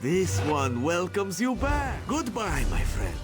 This one welcomes you back. Goodbye, my friend.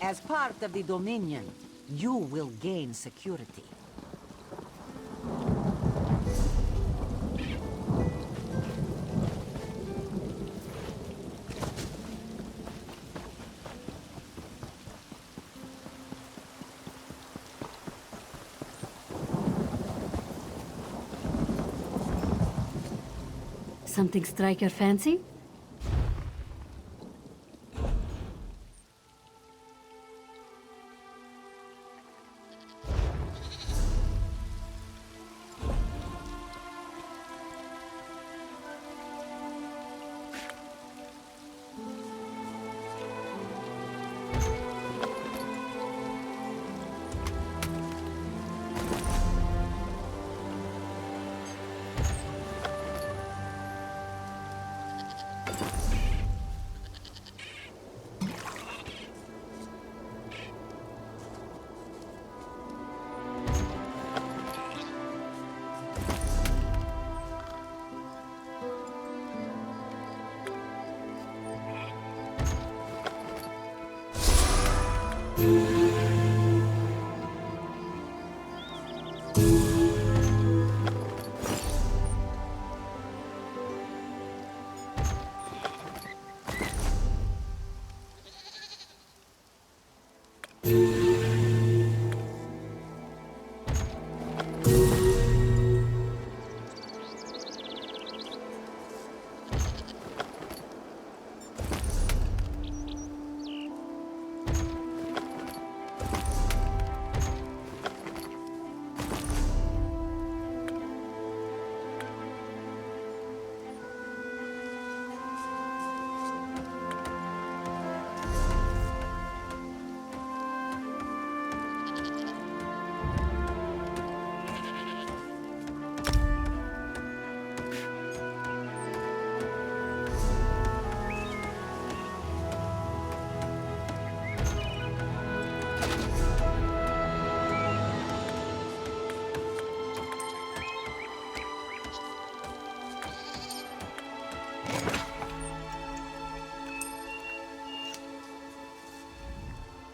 As part of the Dominion, you will gain security. Something strike your fancy?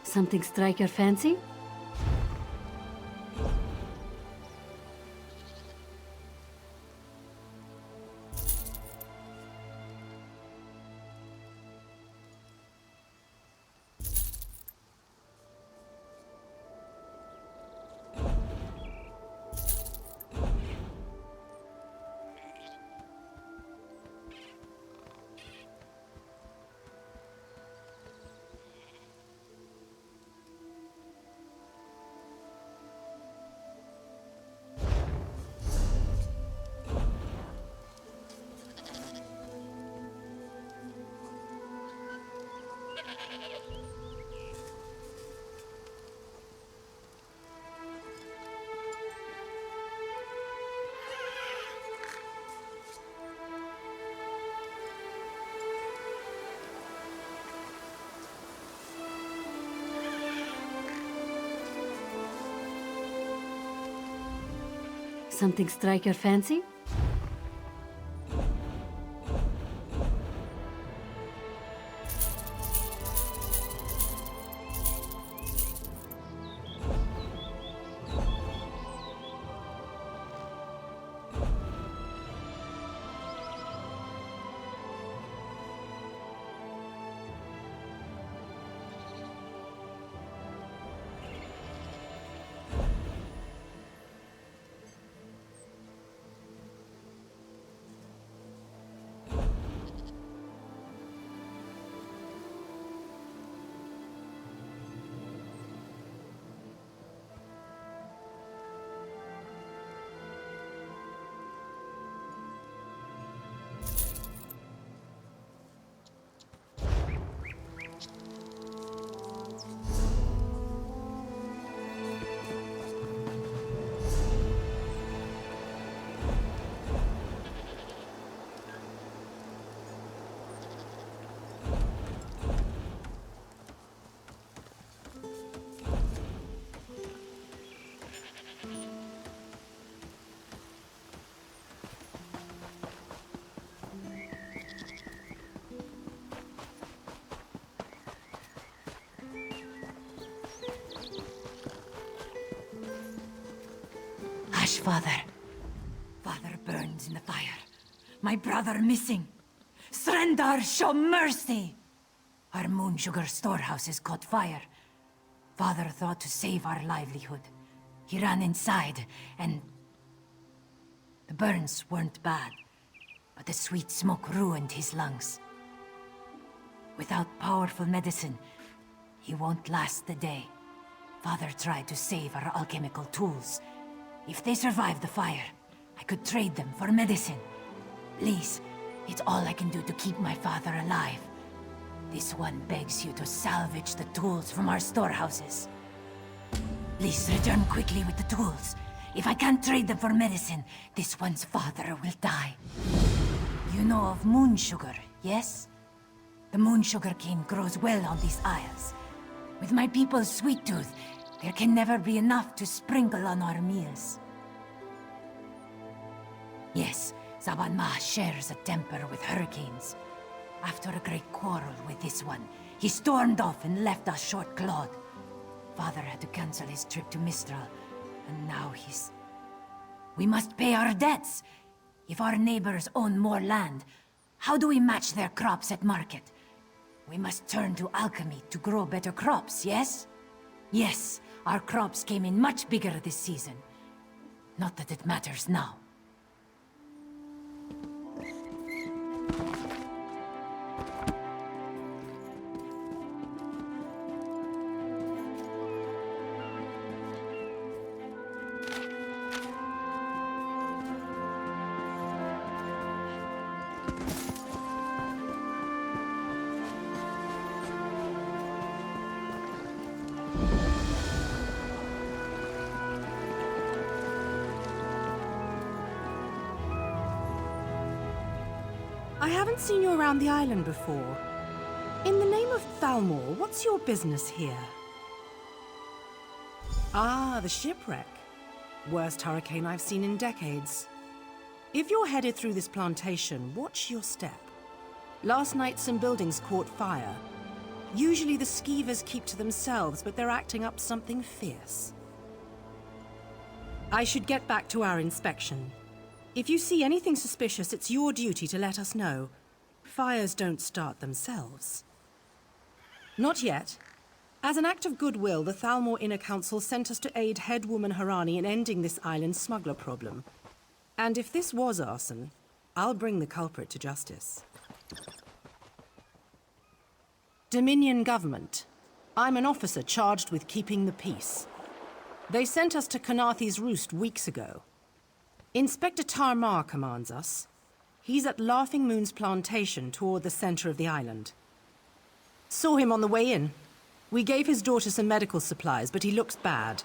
Something strike your fancy? Something strike your fancy? Hush, Father. Father burns in the fire. My brother missing. Srendar, show mercy! Our moon sugar storehouses caught fire. Father thought to save our livelihood. He ran inside, and... the burns weren't bad, but the sweet smoke ruined his lungs. Without powerful medicine, he won't last the day. Father tried to save our alchemical tools. If they survive the fire, I could trade them for medicine. Please, it's all I can do to keep my father alive. This one begs you to salvage the tools from our storehouses. Please return quickly with the tools. If I can't trade them for medicine, this one's father will die. You know of moon sugar, yes? The moon sugar cane grows well on these isles. With my people's sweet tooth, there can never be enough to sprinkle on our meals. Yes, Zaban Ma shares a temper with hurricanes. After a great quarrel with this one, he stormed off and left us short-clawed. Father had to cancel his trip to Mistral, and now he's... We must pay our debts! If our neighbors own more land, how do we match their crops at market? We must turn to alchemy to grow better crops, yes? Yes, our crops came in much bigger this season. Not that it matters now. I haven't seen you around the island before. In the name of Thalmor, what's your business here? Ah, the shipwreck. Worst hurricane I've seen in decades. If you're headed through this plantation, watch your step. Last night some buildings caught fire. Usually the skeevers keep to themselves, but they're acting up something fierce. I should get back to our inspection. If you see anything suspicious, it's your duty to let us know. Fires don't start themselves. Not yet. As an act of goodwill, the Thalmor Inner Council sent us to aid headwoman Harani in ending this island's smuggler problem. And if this was arson, I'll bring the culprit to justice. Dominion government. I'm an officer charged with keeping the peace. They sent us to Kanathi's Roost weeks ago. Inspector Tarmar commands us. He's at Laughing Moon's plantation toward the center of the island. Saw him on the way in. We gave his daughter some medical supplies, but he looks bad.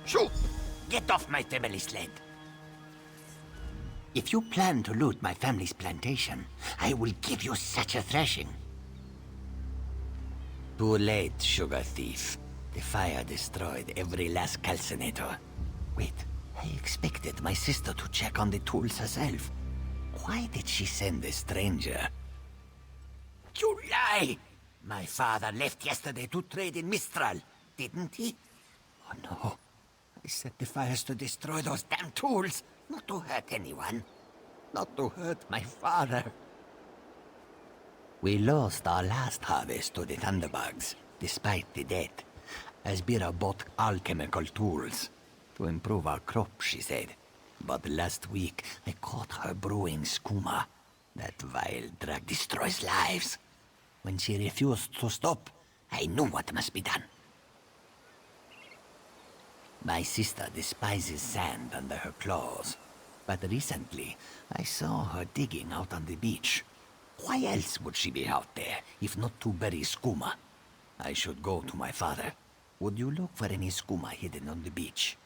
Shoo! Get off my family's land! If you plan to loot my family's plantation, I will give you such a thrashing. Too late, sugar thief. The fire destroyed every last calcinator. Wait, I expected my sister to check on the tools herself. Why did she send a stranger? You lie! My father left yesterday to trade in Mistral, didn't he? Oh no. I set the fires to destroy those damn tools, not to hurt anyone. Not to hurt my father. We lost our last harvest to the Thunderbugs, despite the debt. Asbira bought alchemical tools to improve our crop, she said. But last week, I caught her brewing skooma. That vile drug destroys lives. When she refused to stop, I knew what must be done. My sister despises sand under her claws. But recently, I saw her digging out on the beach. Why else would she be out there, if not to bury skooma? I should go to my father. Would you look for any skooma hidden on the beach?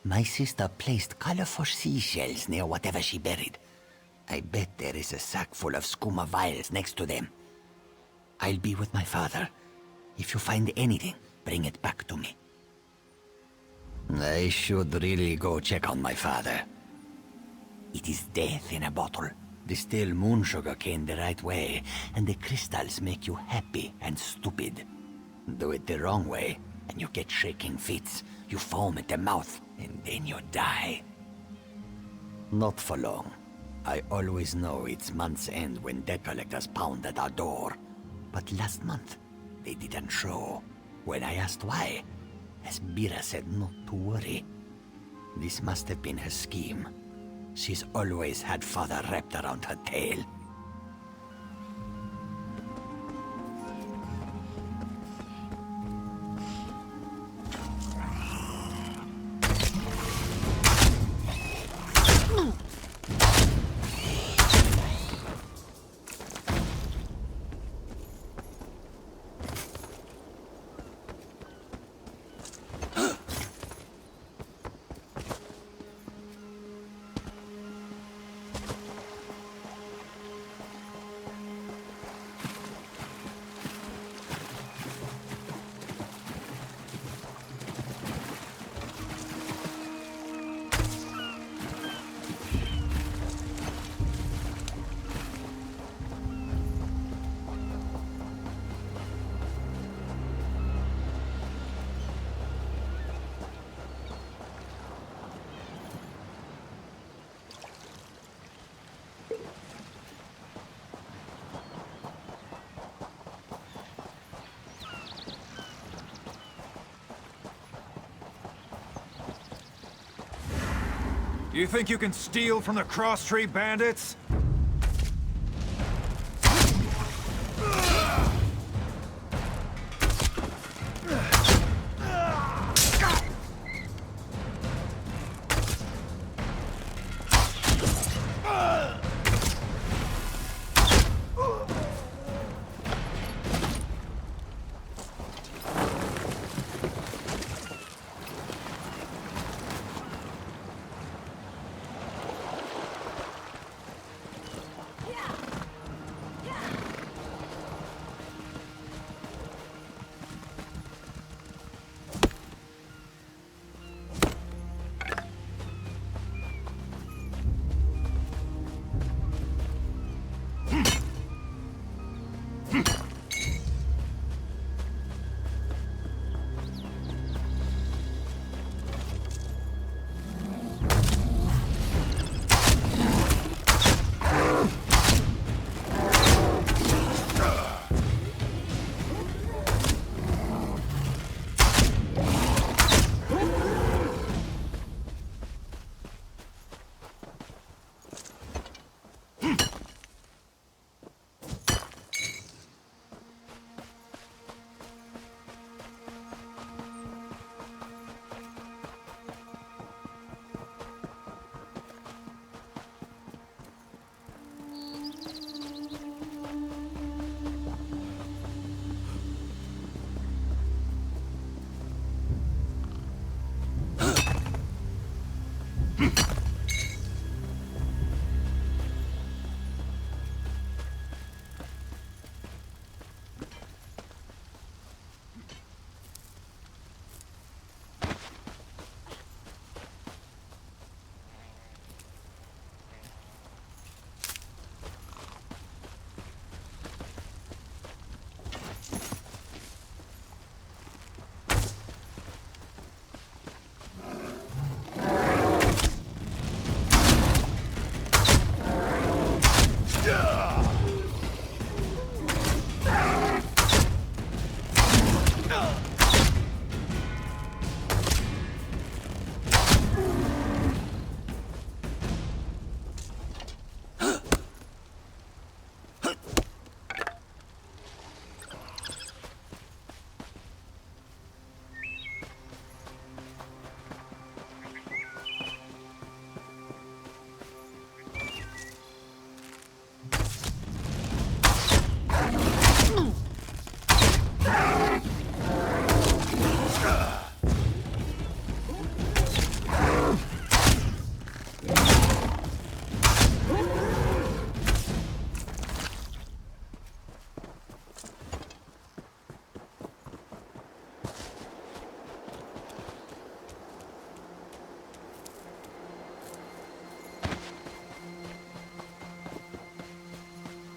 My sister placed colorful seashells near whatever she buried. I bet there is a sack full of skooma vials next to them. I'll be with my father. If you find anything, bring it back to me. I should really go check on my father. It is death in a bottle. Distill moon sugar cane the right way, and the crystals make you happy and stupid. Do it the wrong way, and you get shaking fits. You foam at the mouth, and then you die. Not for long. I always know it's month's end when debt collectors pound at our door. But last month, they didn't show. When I asked why, Esbira said not to worry. This must have been her scheme. She's always had father wrapped around her tail. You think you can steal from the Cross Tree Bandits?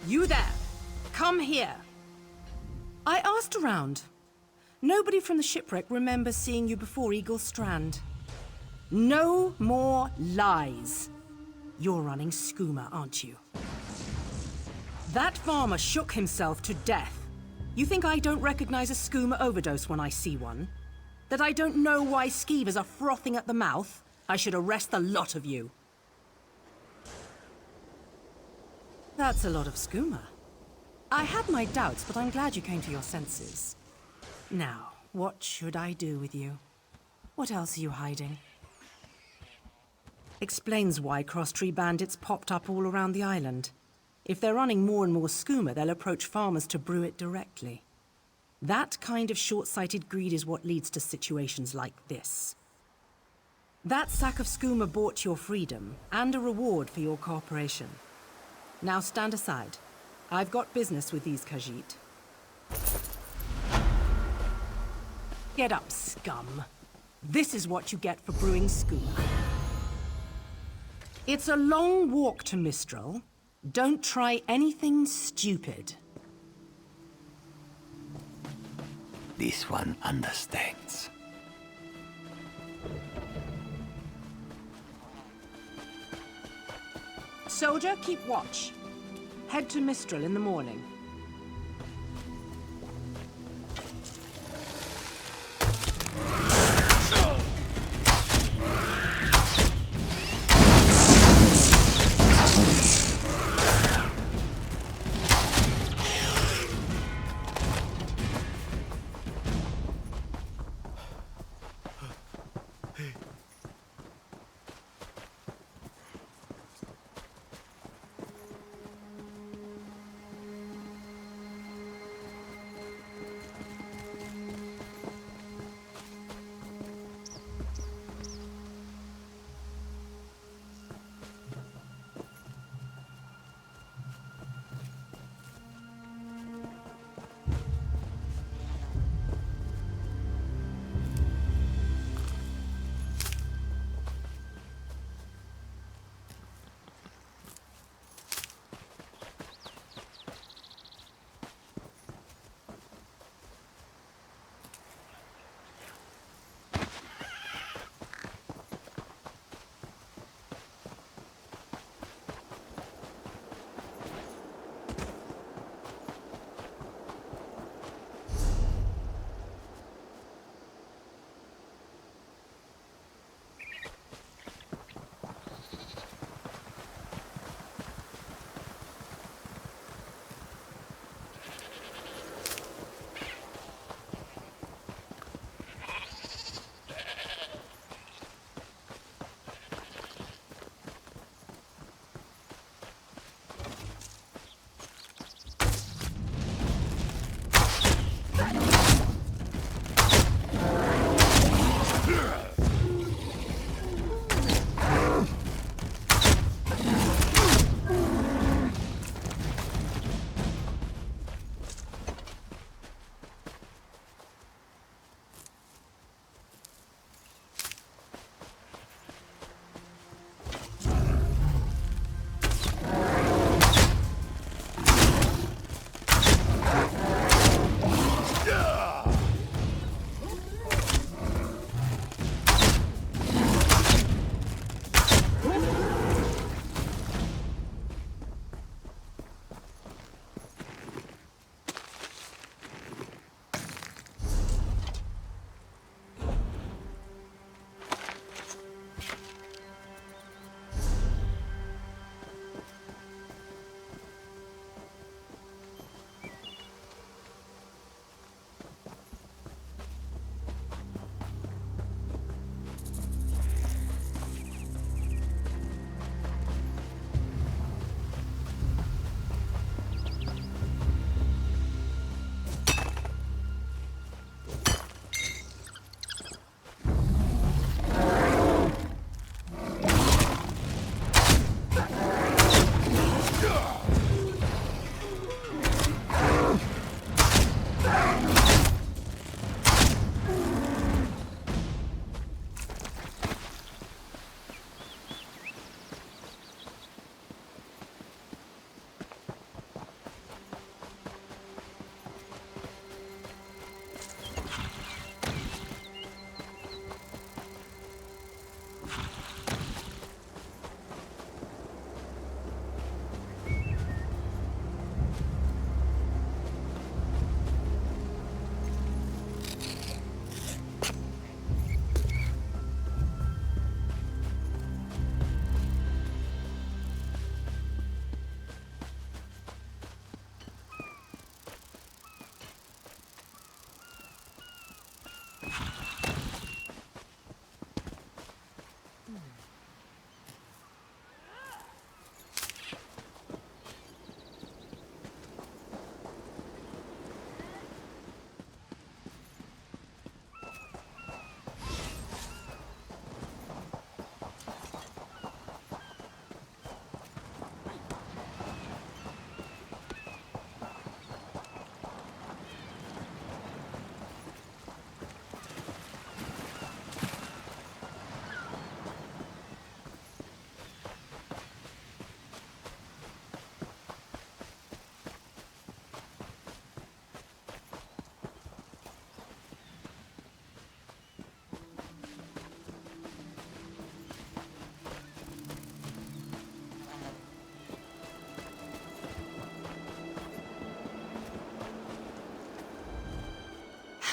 You there! Come here! I asked around. Nobody from the shipwreck remembers seeing you before Eagle Strand. No more lies. You're running Skooma, aren't you? That farmer shook himself to death. You think I don't recognize a Skooma overdose when I see one? That I don't know why skeevers are frothing at the mouth? I should arrest the lot of you. That's a lot of skooma. I had my doubts, but I'm glad you came to your senses. Now, what should I do with you? What else are you hiding? Explains why cross-tree bandits popped up all around the island. If they're running more and more skooma, they'll approach farmers to brew it directly. That kind of short-sighted greed is what leads to situations like this. That sack of skooma bought your freedom, and a reward for your cooperation. Now stand aside. I've got business with these Khajiit. Get up, scum. This is what you get for brewing skooma. It's a long walk to Mistral. Don't try anything stupid. This one understands. Soldier, keep watch. Head to Mistral in the morning.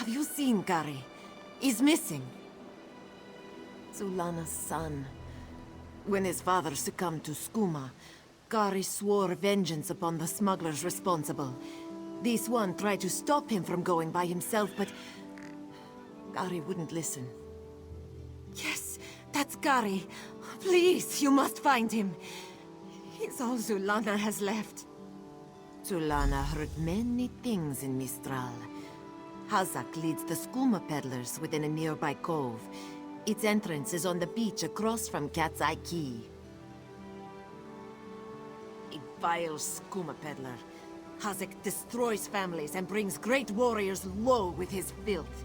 Have you seen Gary? He's missing. Zulana's son. When his father succumbed to skooma, Gary swore vengeance upon the smugglers responsible. This one tried to stop him from going by himself, but Gary wouldn't listen. Yes, that's Gary. Please, you must find him. He's all Zulana has left. Zulana heard many things in Mistral. Hazak leads the skooma peddlers within a nearby cove. Its entrance is on the beach across from Cat's Eye Key. A vile skooma peddler. Hazak destroys families and brings great warriors low with his filth.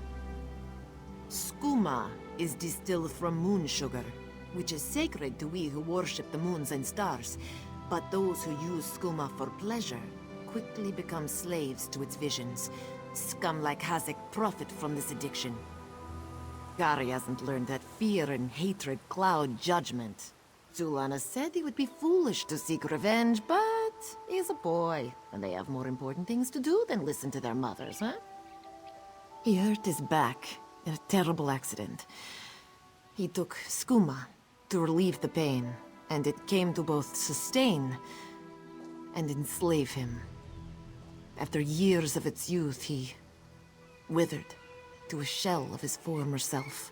Skooma is distilled from moon sugar, which is sacred to we who worship the moons and stars. But those who use skooma for pleasure quickly become slaves to its visions. Scum like Hazak profit from this addiction. Gary hasn't learned that fear and hatred cloud judgment. Zulana said he would be foolish to seek revenge, but he's a boy, and they have more important things to do than listen to their mothers, huh? He hurt his back in a terrible accident. He took skooma to relieve the pain, and it came to both sustain and enslave him. After years of its youth, he withered to a shell of his former self.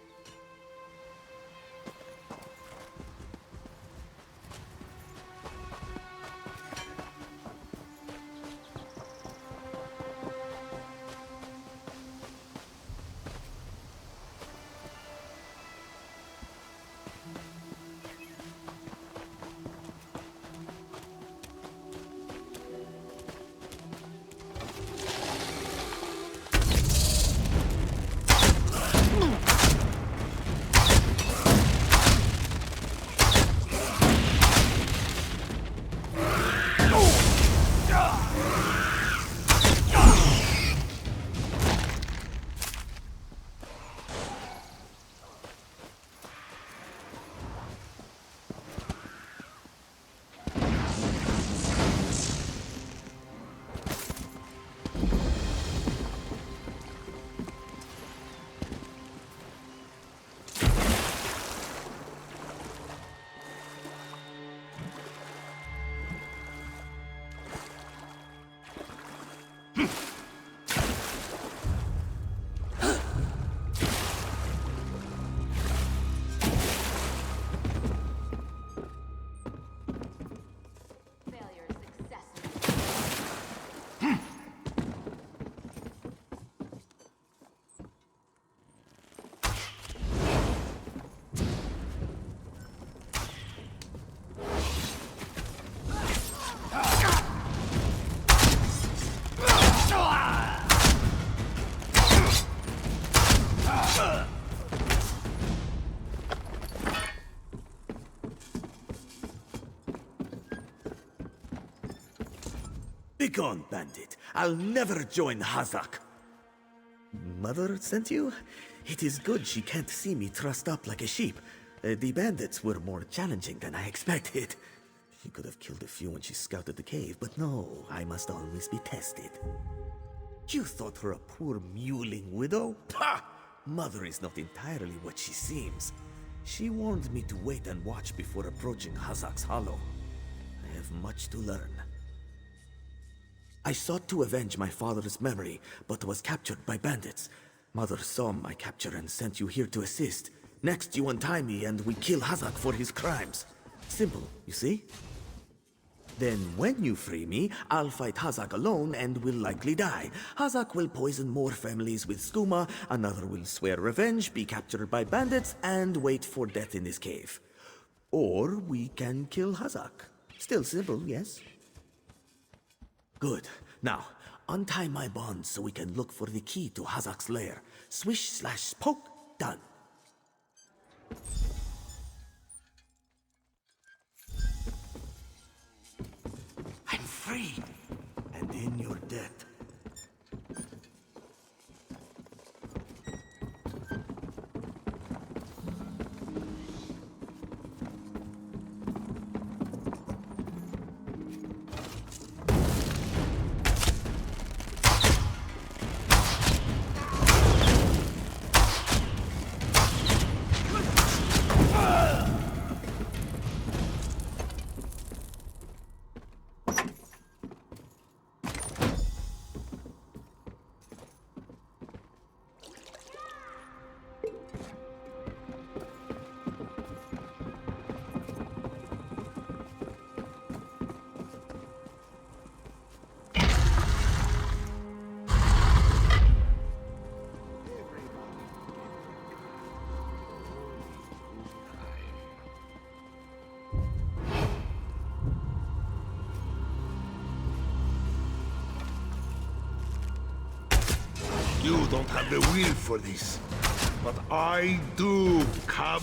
Begone, bandit. I'll never join Hazak. Mother sent you? It is good she can't see me trussed up like a sheep. The bandits were more challenging than I expected. She could have killed a few when she scouted the cave, but no, I must always be tested. You thought her a poor mewling widow? Pah! Mother is not entirely what she seems. She warned me to wait and watch before approaching Hazak's Hollow. I have much to learn. I sought to avenge my father's memory, but was captured by bandits. Mother saw my capture and sent you here to assist. Next, you untie me and we kill Hazak for his crimes. Simple, you see? Then when you free me, I'll fight Hazak alone and will likely die. Hazak will poison more families with skooma, another will swear revenge, be captured by bandits, and wait for death in this cave. Or we can kill Hazak. Still simple, yes? Good. Now, untie my bonds so we can look for the key to Hazak's lair. Swish/poke, done. I'm free, and in your debt. You don't have the will for this, but I do, Cub.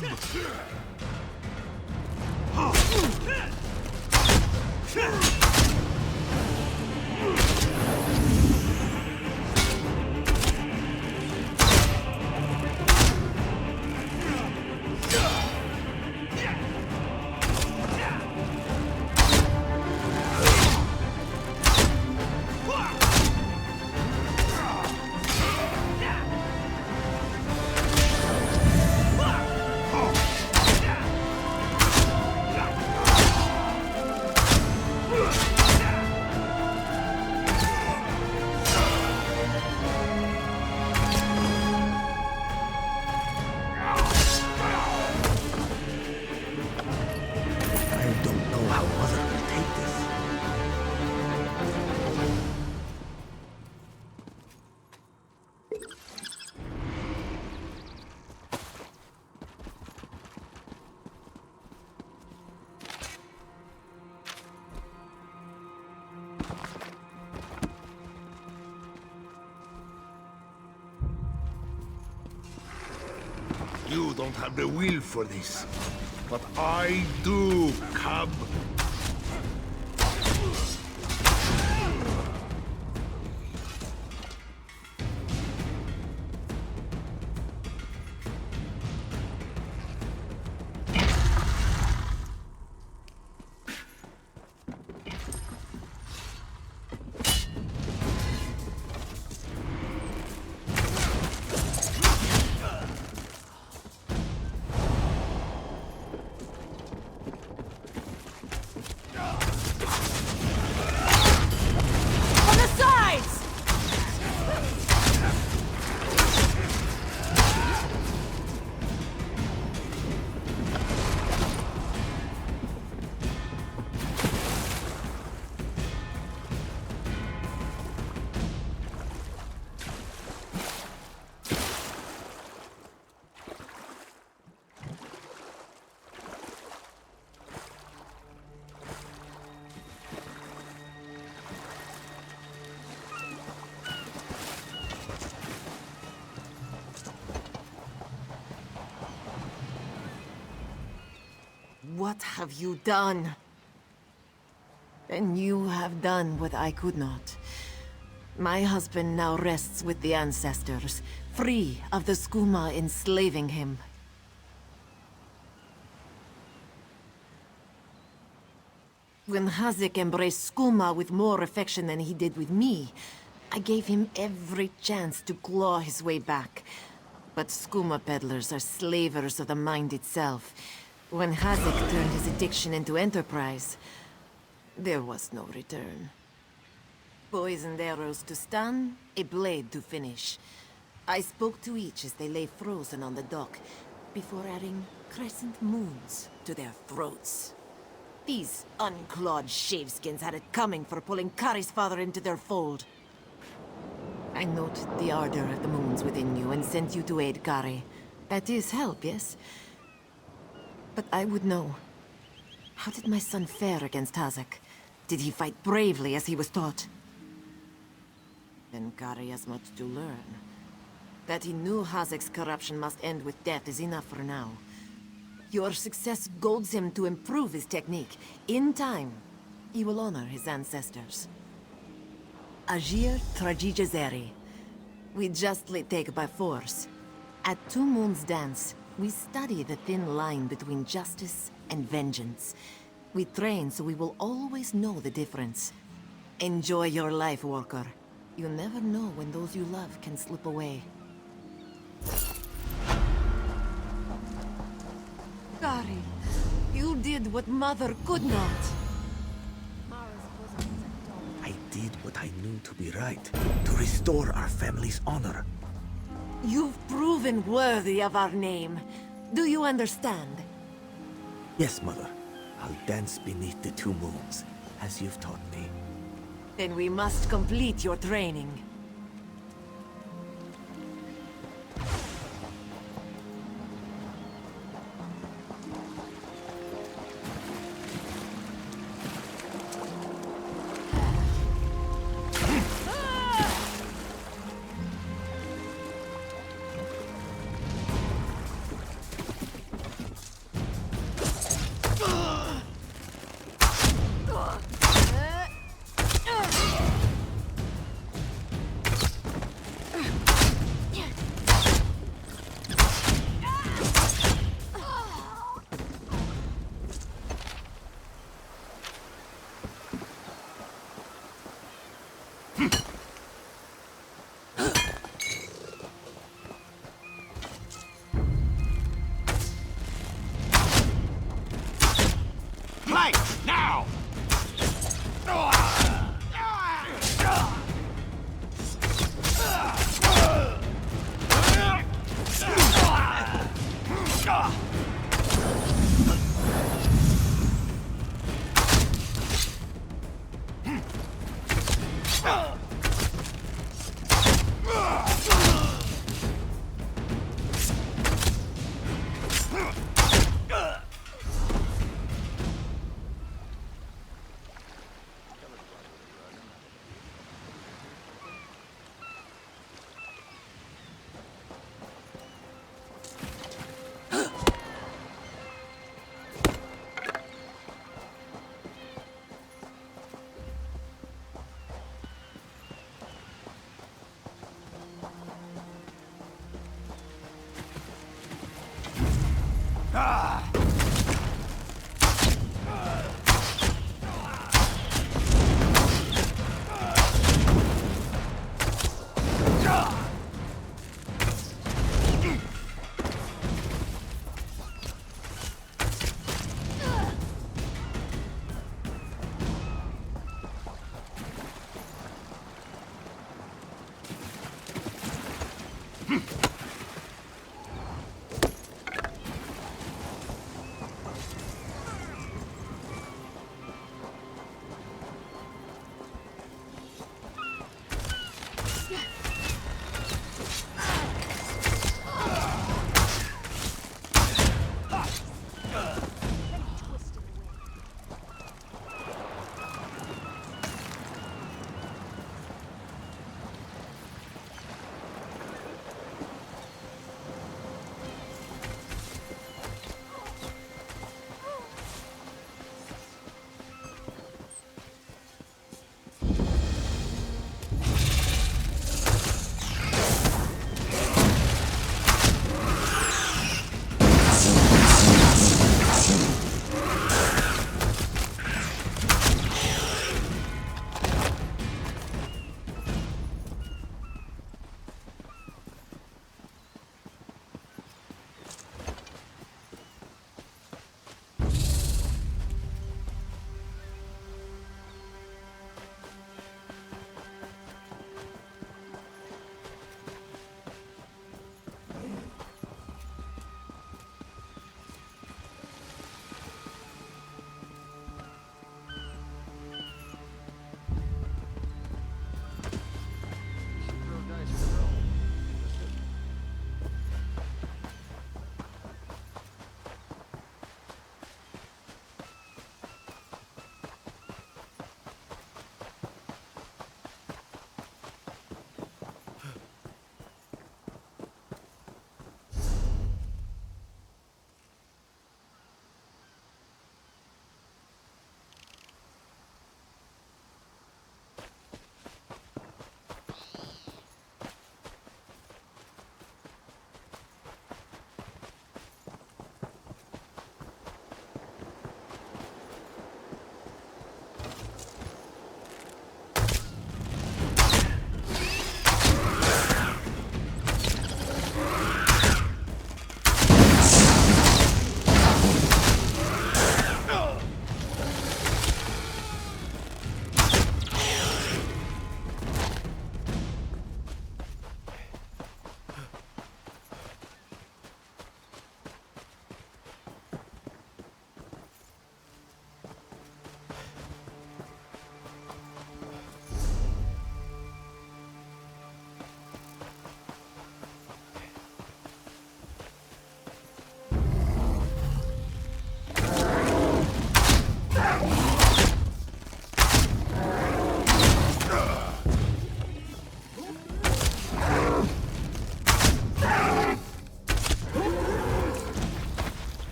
I don't know how Mother will take this. You don't have the will for this, but I do, Cub. On the sides! What have you done? And you have done what I could not. My husband now rests with the ancestors, free of the skooma enslaving him. When Hazik embraced skooma with more affection than he did with me, I gave him every chance to claw his way back. But skooma peddlers are slavers of the mind itself. When Hazik turned his addiction into enterprise, there was no return. Poisoned arrows to stun, a blade to finish. I spoke to each as they lay frozen on the dock, before adding crescent moons to their throats. These unclawed shaveskins had it coming for pulling Kari's father into their fold. I noted the ardor of the moons within you and sent you to aid Kari. That is help, yes? But I would know. How did my son fare against Hazik? Did he fight bravely as he was taught? Then Kari has much to learn. That he knew Hazik's corruption must end with death is enough for now. Your success golds him to improve his technique. In time, he will honor his ancestors. Ajir Trajijazeri. We justly take by force. At Two Moons Dance, we study the thin line between justice and vengeance. We train so we will always know the difference. Enjoy your life, Walker. You never know when those you love can slip away. Kari, you did what Mother could not. I did what I knew to be right, to restore our family's honor. You've proven worthy of our name. Do you understand? Yes, Mother. I'll dance beneath the two moons, as you've taught me. Then we must complete your training.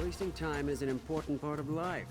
Wasting time is an important part of life.